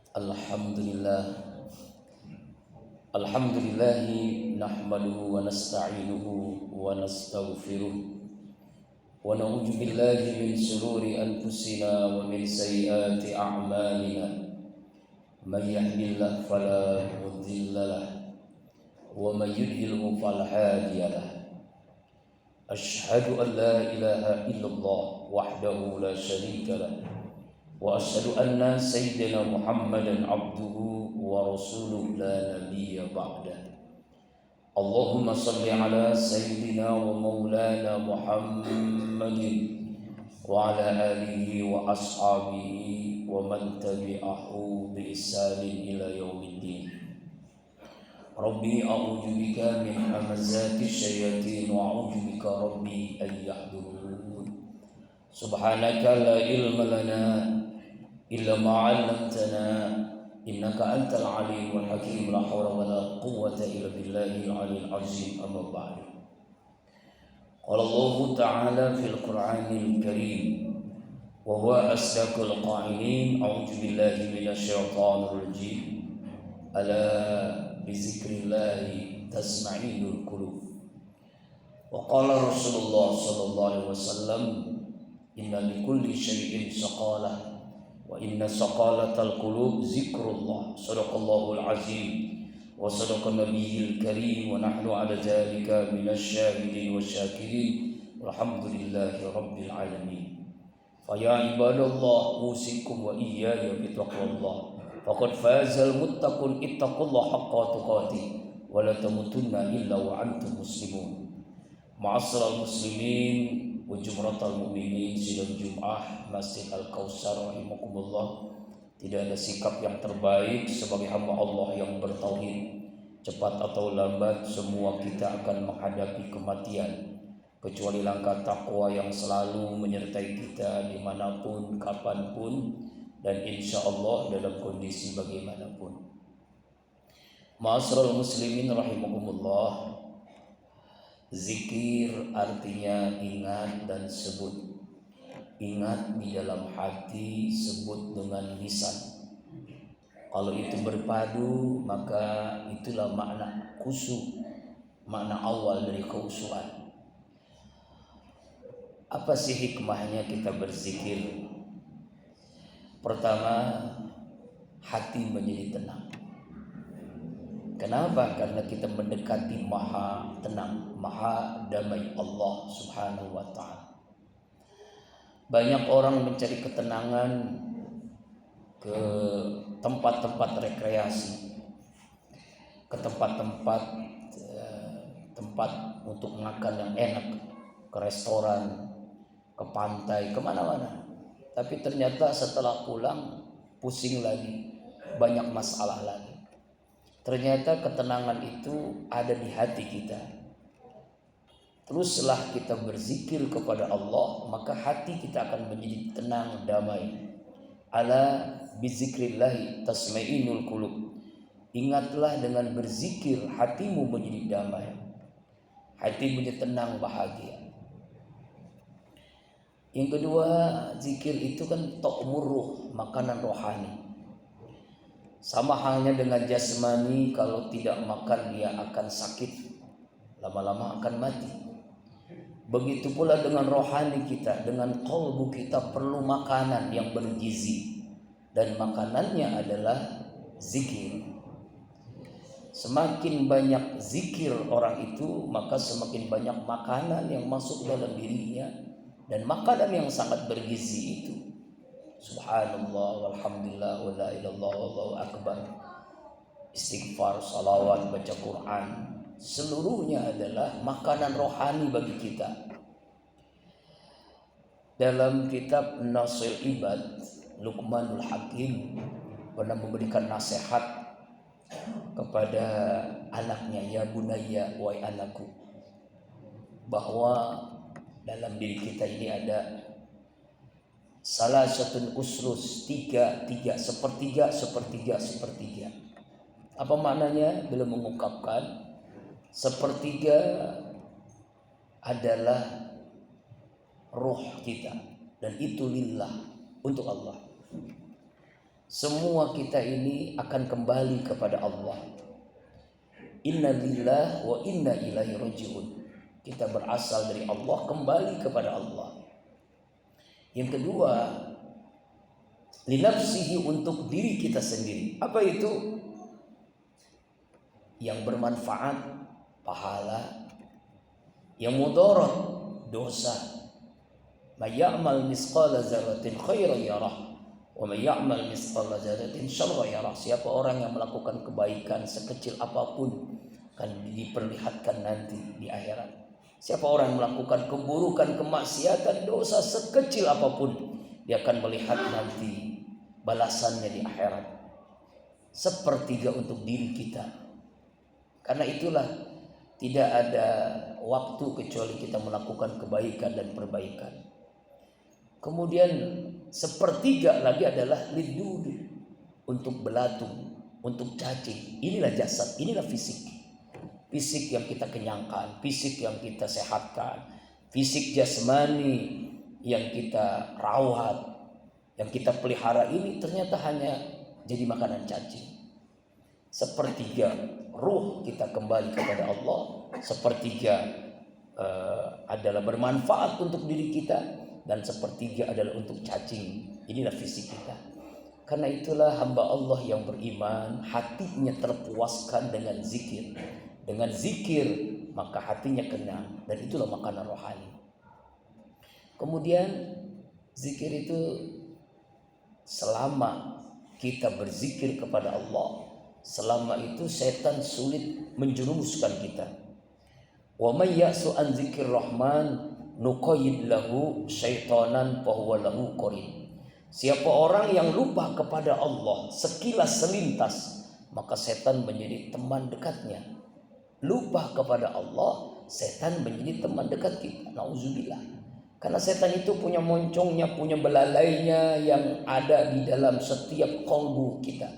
Alhamdulillah. Alhamdulillahi nahmaduhu wa nasta'inuhu wa nastaghfiruh wa na'udzu billahi min shururi anfusina wa min sayyiati a'malina. May yahdihillahu fala mudilla lahu wa may yudlilhu fala hadiya lahu. Asyhadu an la ilaha illallah wahdahu la syarika lahu wa asyhadu anna sayyidina Muhammadan abduhu wa rasuluhu la nabiyya ba'da. Allahumma salli ala sayyidina wa maulana Muhammadin wa ala alihi wa ashabihi wa man tabi'ahu bi ihsanin ila yaumiddin. Rabbi a'udzu bika min hamazati syayatin wa a'udzu bika rabbi an yahdurun. Subhanaka la ilma lana illa ma 'allamtana innaka antal alimul hakim. La haula wala quwwata illa billahil aliyyil azim. Amma ba'du. Qala Allah ta'ala fil Qur'anil Karim wa huwa asdaqul qa'ilin. A'udzu billahi minasy syaithanir rajim. Ala bizikrillahi tasma'inul qulub. Wa qala Rasulullah sallallahu alaihi wasallam, inna likulli syai'in saqalah wa inna saqalatal qulub zikrullah. Shadaqallahul azim wa sadaqa nabiyil karim wa nahnu ala dzalika minasyahidin wasyakirin. Walhamdulillahi rabbil alamin. Fa ya ibadallah usikum wa iyaya bitaqwallah. Faqad fazal muttaqun ittaqullaha haqqa tuqatih wa la tamutunna illa wa antum muslimun. Ma'asyiral muslimin wa jumratal mu'minin, sidang Jumat Masjid Al-Kautsar rahimakumullah. Tidak ada sikap yang terbaik sebagai hamba Allah yang bertauhid. Cepat atau lambat semua kita akan menghadapi kematian, kecuali langkah takwa yang selalu menyertai kita dimanapun, kapanpun, dan insya Allah dalam kondisi bagaimanapun. Ma'asyiral muslimin rahimakumullah. Zikir artinya ingat dan sebut. Ingat di dalam hati, sebut dengan lisan. Kalau itu berpadu, maka itulah makna khusyuk, makna awal dari kekhusyuan. Apa sih hikmahnya kita berzikir? Pertama, hati menjadi tenang. Kenapa? Karena kita mendekati maha tenang, maha damai Allah subhanahu wa ta'ala. Banyak orang mencari ketenangan ke tempat-tempat rekreasi, ke tempat-tempat untuk makan yang enak, ke restoran, ke pantai, kemana-mana. Tapi ternyata setelah pulang pusing lagi, banyak masalah lagi. Ternyata ketenangan itu ada di hati kita. Teruslah kita berzikir kepada Allah, maka hati kita akan menjadi tenang, damai. Ala bizikrillahi tasma'inul qulub. Ingatlah dengan berzikir hatimu menjadi damai, hati menjadi tenang, bahagia. Yang kedua, zikir itu kan ta'mur ruh, makanan rohani. Sama halnya dengan jasmani, kalau tidak makan dia akan sakit, lama-lama akan mati. Begitu pula dengan rohani kita, dengan qalbu kita perlu makanan yang bergizi, dan makanannya adalah zikir. Semakin banyak zikir orang itu, maka semakin banyak makanan yang masuk dalam dirinya, dan makanan yang sangat bergizi itu. Subhanallah walhamdulillah wa la ilallah wallahu akbar, istighfar, salawat, baca Quran, seluruhnya adalah makanan rohani bagi kita. Dalam kitab Nasil Ibad, Luqmanul Hakim pernah memberikan nasihat kepada anaknya, ya bunayya, wahai anakku, bahwa dalam diri kita ini ada salah satu uslus, tiga, sepertiga. Apa maknanya? Belum mengungkapkan. Sepertiga adalah ruh kita, dan itu lillah, untuk Allah. Semua kita ini akan kembali kepada Allah. Inna lillahi wa inna ilaihi raji'un. Kita berasal dari Allah, kembali kepada Allah. Yang kedua, linafsihi, untuk diri kita sendiri. Apa itu? Yang bermanfaat, pahala. Yang mudarat, dosa. May ya'mal misqala dzarratin khairan yarah, wa may ya'mal misqala dzarratin syarran yarah. Siapa orang yang melakukan kebaikan sekecil apapun akan diperlihatkan nanti di akhirat. Siapa orang yang melakukan keburukan, kemaksiatan, dosa sekecil apapun, dia akan melihat nanti balasannya di akhirat. Sepertiga untuk diri kita. Karena itulah tidak ada waktu kecuali kita melakukan kebaikan dan perbaikan. Kemudian sepertiga lagi adalah lidud, untuk belatung, untuk cacing. Inilah jasad, inilah fisik. Fisik yang kita kenyangkan, fisik yang kita sehatkan, fisik jasmani yang kita rawat, yang kita pelihara ini ternyata hanya jadi makanan cacing. Sepertiga ruh kita kembali kepada Allah, sepertiga adalah bermanfaat untuk diri kita, dan sepertiga adalah untuk cacing. Inilah fisik kita. Karena itulah hamba Allah yang beriman, hatinya terpuaskan dengan zikir. Dengan zikir maka hatinya kenyang, dan itulah makanan rohani. Kemudian zikir itu selama kita berzikir kepada Allah, selama itu setan sulit menjerumuskan kita. Wa may ya'su an dzikir rahman nuqayyid lahu syaitanan fa huwa lahu qarin. Siapa orang yang lupa kepada Allah sekilas selintas, maka setan menjadi teman dekatnya. Lupa kepada Allah, setan menjadi teman dekat kita. Nauzubillah. Karena setan itu punya moncongnya, punya belalainya yang ada di dalam setiap qalbu kita.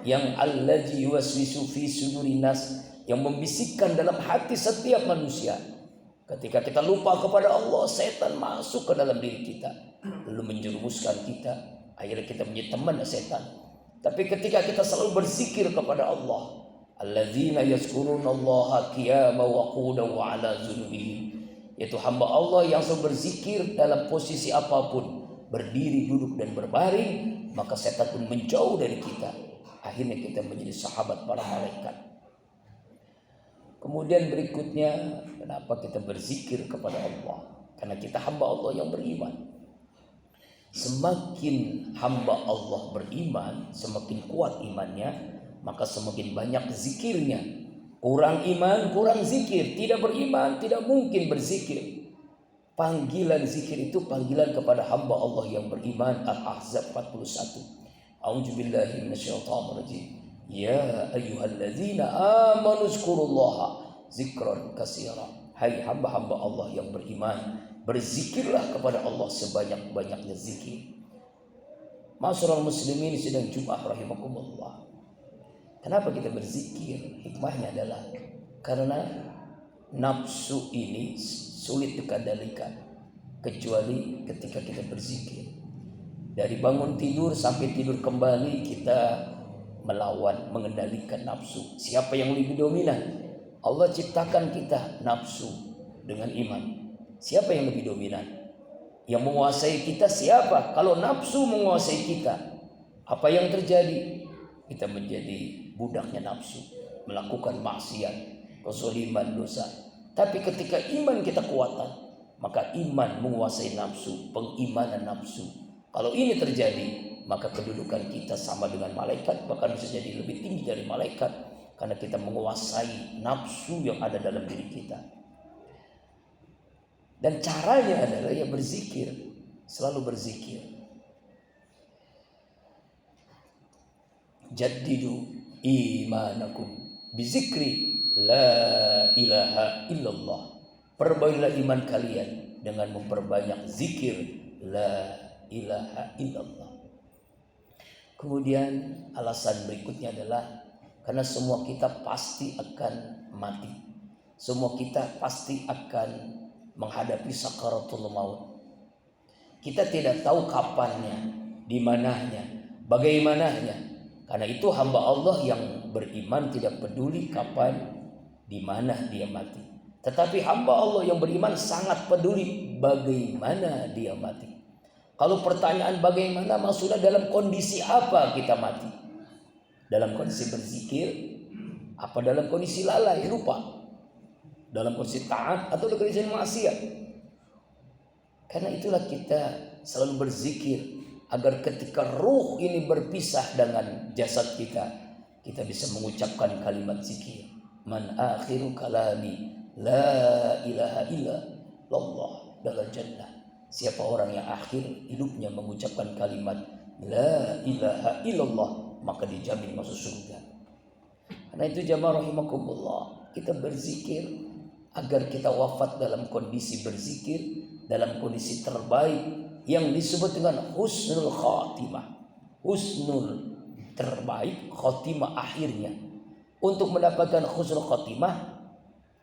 Yang allazi yuwaswisu fi sudurin nas, yang membisikkan dalam hati setiap manusia. Ketika kita lupa kepada Allah, setan masuk ke dalam diri kita, lalu menjerumuskan kita. Akhirnya kita menjadi teman setan. Tapi ketika kita selalu berzikir kepada Allah, alladzina yazkurunallaha qiyaman wa qu'udan wa 'ala junubihim, yaitu hamba Allah yang selalu berzikir dalam posisi apapun, berdiri, duduk, dan berbaring, maka setan pun menjauh dari kita. Akhirnya kita menjadi sahabat para malaikat. Kemudian berikutnya, kenapa kita berzikir kepada Allah? Karena kita hamba Allah yang beriman. Semakin hamba Allah beriman, semakin kuat imannya, maka semakin banyak zikirnya. Kurang iman, kurang zikir. Tidak beriman, tidak mungkin berzikir. Panggilan zikir itu panggilan kepada hamba Allah yang beriman. Al-Ahzab 41. A'udzubillahi minasyaitonirrajim. Ya ayyuhalladzina amanu zkurullaha zikran katsira. Hai hamba-hamba Allah yang beriman, berzikirlah kepada Allah sebanyak-banyaknya zikir. Ma'asyiral muslimin sidang Jumat rahimakumullah. Kenapa kita berzikir? Hikmahnya adalah karena nafsu ini sulit dikendalikan kecuali ketika kita berzikir. Dari bangun tidur sampai tidur kembali kita melawan, mengendalikan nafsu. Siapa yang lebih dominan? Allah ciptakan kita nafsu dengan iman. Siapa yang lebih dominan? Yang menguasai kita siapa? Kalau nafsu menguasai kita, apa yang terjadi? Kita menjadi budaknya nafsu, melakukan maksiat, kezaliman, dosa. Tapi ketika iman kita kuatan, maka iman menguasai nafsu, pengimanan nafsu. Kalau ini terjadi, maka kedudukan kita sama dengan malaikat, bahkan bisa jadi lebih tinggi dari malaikat, karena kita menguasai nafsu yang ada dalam diri kita. Dan caranya adalah ya berzikir, selalu berzikir. Jaddidu imanakum bizikri la ilaha illallah. Perbaikilah iman kalian dengan memperbanyak zikir la ilaha illallah. Kemudian alasan berikutnya adalah karena semua kita pasti akan mati. Semua kita pasti akan menghadapi sakaratul maut. Kita tidak tahu kapannya, di mananya, Bagaimananya? Karena itu hamba Allah yang beriman tidak peduli kapan, di mana dia mati. Tetapi hamba Allah yang beriman sangat peduli bagaimana dia mati. Kalau pertanyaan bagaimana, maksudnya dalam kondisi apa kita mati? Dalam kondisi berzikir, apa dalam kondisi lalai lupa? Dalam kondisi taat atau dalam kondisi maksiat? Karena itulah kita selalu berzikir agar ketika ruh ini berpisah dengan jasad kita, kita bisa mengucapkan kalimat zikir. Man akhiru kalami la ilaha illallah dalam jannah. Siapa orang yang akhir hidupnya mengucapkan kalimat la ilaha illallah, maka dijamin masuk surga. Karena itu jamaah rahimakumullah, kita berzikir agar kita wafat dalam kondisi berzikir, dalam kondisi terbaik yang disebut dengan husnul khatimah. Husnul terbaik, khatimah akhirnya. Untuk mendapatkan husnul khatimah,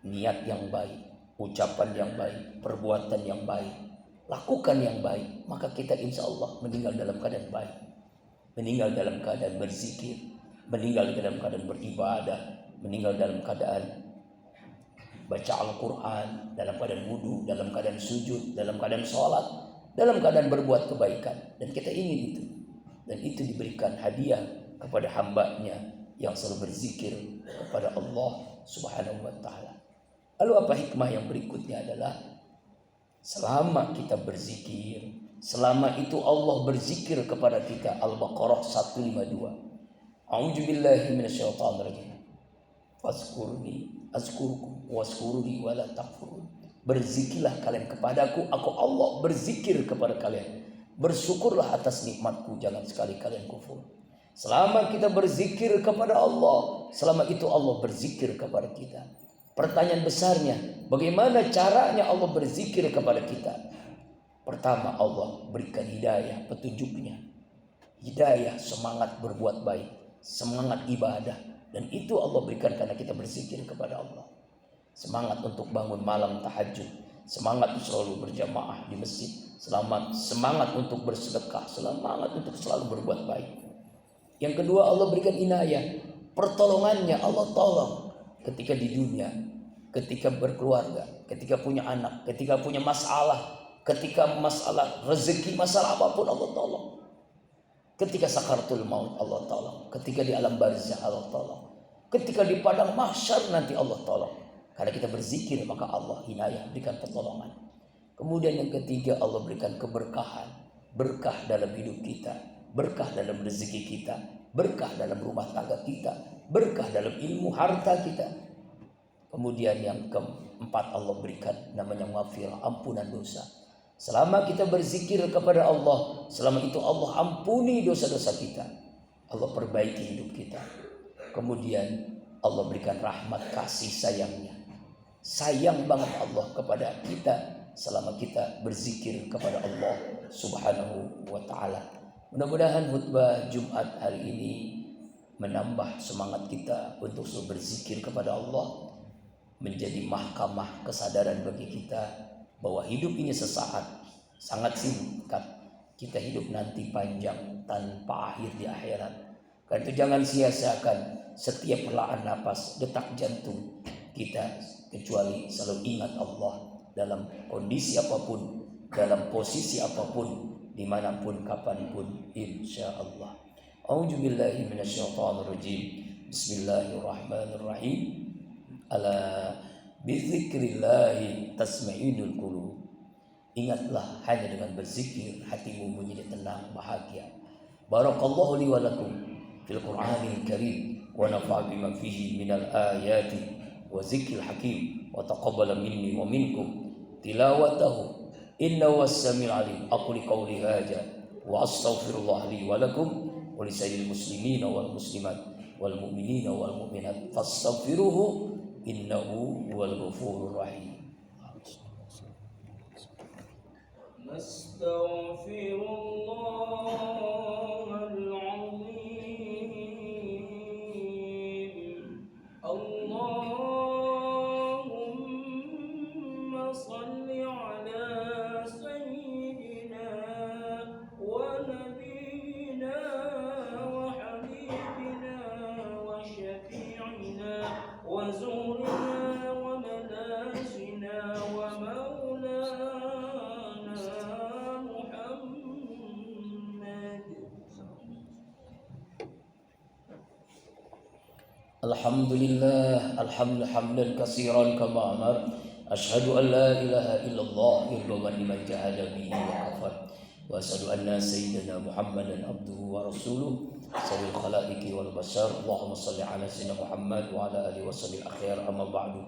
niat yang baik, ucapan yang baik, perbuatan yang baik, lakukan yang baik, maka kita insya Allah meninggal dalam keadaan baik, meninggal dalam keadaan berzikir, meninggal dalam keadaan beribadah, meninggal dalam keadaan baca Al-Quran, dalam keadaan wudhu, dalam keadaan sujud, dalam keadaan sholat, dalam keadaan berbuat kebaikan. Dan kita ingin itu. Dan itu diberikan hadiah kepada hambanya yang selalu berzikir kepada Allah Subhanahu wa ta'ala. Lalu apa hikmah yang berikutnya adalah selama kita berzikir, selama itu Allah berzikir kepada kita. Al-Baqarah 152. A'udzubillahi minasyaitonirrajim. Fazkurni azkurkum wazkuruni wala takfurun. Berzikirlah kalian kepadaku, aku Allah berzikir kepada kalian. Bersyukurlah atas nikmatku, jangan sekali kalian kufur. Selama kita berzikir kepada Allah, selama itu Allah berzikir kepada kita. Pertanyaan besarnya, bagaimana caranya Allah berzikir kepada kita? Pertama, Allah berikan hidayah, petunjuknya. Hidayah, semangat berbuat baik, semangat ibadah. Dan itu Allah berikan karena kita berzikir kepada Allah. Semangat untuk bangun malam tahajud, semangat selalu berjamaah di masjid, semangat untuk bersedekah, semangat untuk selalu berbuat baik. Yang kedua, Allah berikan inayah, pertolongannya. Allah tolong ketika di dunia, ketika berkeluarga, ketika punya anak, ketika punya masalah, ketika masalah rezeki, masalah apapun Allah tolong. Ketika sakaratul maut Allah tolong, ketika di alam barzah Allah tolong, ketika di padang mahsyar nanti Allah tolong. Karena kita berzikir maka Allah inayah berikan pertolongan. Kemudian yang ketiga, Allah berikan keberkahan, berkah dalam hidup kita, berkah dalam rezeki kita, berkah dalam rumah tangga kita, berkah dalam ilmu harta kita. Kemudian yang keempat, Allah berikan namanya maghfirah, ampunan dosa. Selama kita berzikir kepada Allah, selama itu Allah ampuni dosa-dosa kita, Allah perbaiki hidup kita. Kemudian Allah berikan rahmat kasih sayangnya. Sayang banget Allah kepada kita selama kita berzikir kepada Allah Subhanahu wa ta'ala. Mudah-mudahan khutbah Jumat hari ini menambah semangat kita untuk selalu berzikir kepada Allah, menjadi mahkamah kesadaran bagi kita bahwa hidup ini sesaat, sangat singkat. Kita hidup nanti panjang tanpa akhir di akhirat. Karena itu jangan sia-siakan setiap helaan napas, detak jantung kita, kecuali selalu ingat Allah dalam kondisi apapun, dalam posisi apapun, dimanapun, kapanpun, insya Allah. A'udzubillahi minasyaitonirrajim. Bismillahirrahmanirrahim. Ala bizikrillahi tasma'inul qulub. Ingatlah, hanya dengan berzikir hatimu menjadi tenang, bahagia. Barakallahu li wa lakum fil Qur'anil Karim wa nafa'a bima fihi minal ayati wa zikril hakim wa taqabbala minni wa minkum tilawatahu innahu was-sami'ul 'alim. Aqulu qawli hadza wa astaghfirullah li wa lakum wa lisa'iril muslimina wal muslimat wal mu'minina wal mu'minat fastaghfiruhu innahu huwal ghafurur rahim. Nastaghfirullahal 'azim. Allahumma shalli 'ala sayyidina wa nabiyyina Alhamdulillah, hamdan katsiran kama amar. Asyhadu an la ilaha illallah irdaman liman jahada bihi wa kafar. Wa asyhadu anna sayyidina Muhammadan abduhu wa rasuluh sayyidul khalaiqi wal bashar. Allahumma shalli ala sayyidina Muhammad wa ala alihi washabihi akhyar, amma ba'du.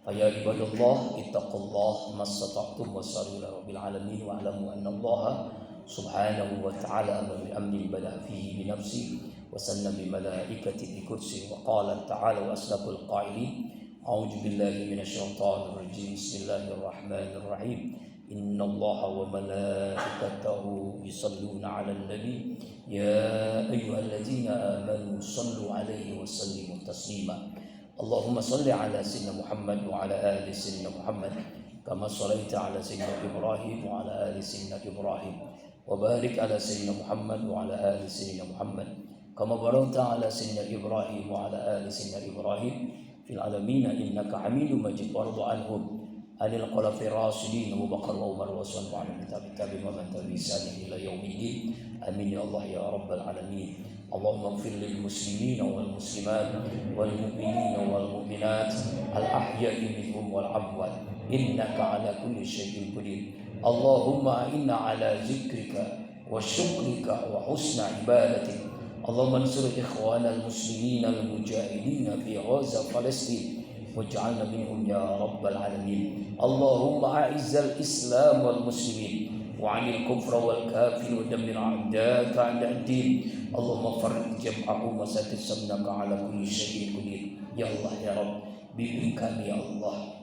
Faya ibadallah ittaqullah mastata'tum wasallu ila rabbil alamin wa alamu anna Allah subhanahu wa ta'ala amara bi amrin bada fihi bi nafsi wa sanna bi malaikati bi kursi wa qala ta'ala wa asdaqul qailin a'udzu billahi minasy syaithanir rajim bismillahirrahmanirrahim inna Allaha wa malaikatahu yusalluna 'alan nabi ya ayyuhalladzina amanu sallu 'alaihi wa sallimu taslima. Allahumma salli ala sayyidina Muhammad wa ala ali sayyidina Muhammad kama shallaita ala sayyidina Ibrahim wa ala ali sayyidina Ibrahim wa barik ala sayyidina Muhammad wa ala ali sayyidina Muhammad kama barakta ala sayyidina Ibrahim wa ala ali sayyidina Ibrahim fil alamin innaka Hamidum Majid. Warḍa anhum anil khulafa'ir rasyidin Abu Bakar wa Umar wa sallallahu alaihi tabi'in wa man tabi'ahum ila yaumiddin. Amin ya Allah ya rabbal alamin. Allahumma ighfir lil muslimina wal muslimat wal mu'minina wal mu'minat al ahya'i minhum wal amwat innaka ala kulli syai'in qadir. Allahumma inna ala zikrika wa syukrika wa husna ibadatik. Allahumma ansur ikhwanal muslimin al mujahidin fi Gaza Palestin waj'alna minhum ya rabbal alamin. Allahumma a'izzal islam wal muslimin wa'anil kufra wal kafir wa dammir a'daka 'ala ad-din. Allahumma farrij jam'ahum wa saddid samnaka 'ala kulli syai'in qadir. Ya Allah ya Rabb, bimbing kami ya Allah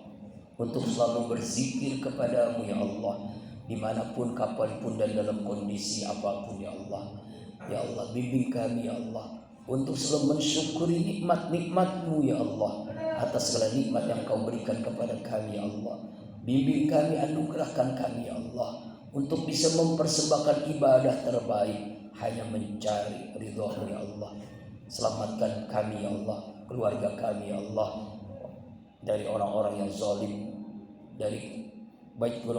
untuk selalu berzikir kepadamu ya Allah, dimanapun, kapanpun dan dalam kondisi apapun ya Allah. Ya Allah, bimbing kami ya Allah untuk selalu mensyukuri nikmat-nikmat-Mu ya Allah, atas segala nikmat yang Kau berikan kepada kami ya Allah. Bimbing kami, anugerahkan kami ya Allah untuk bisa mempersembahkan ibadah terbaik hanya mencari ridha-Mu ya Allah. Selamatkan kami ya Allah, keluarga kami ya Allah dari orang-orang yang zalim, dari baik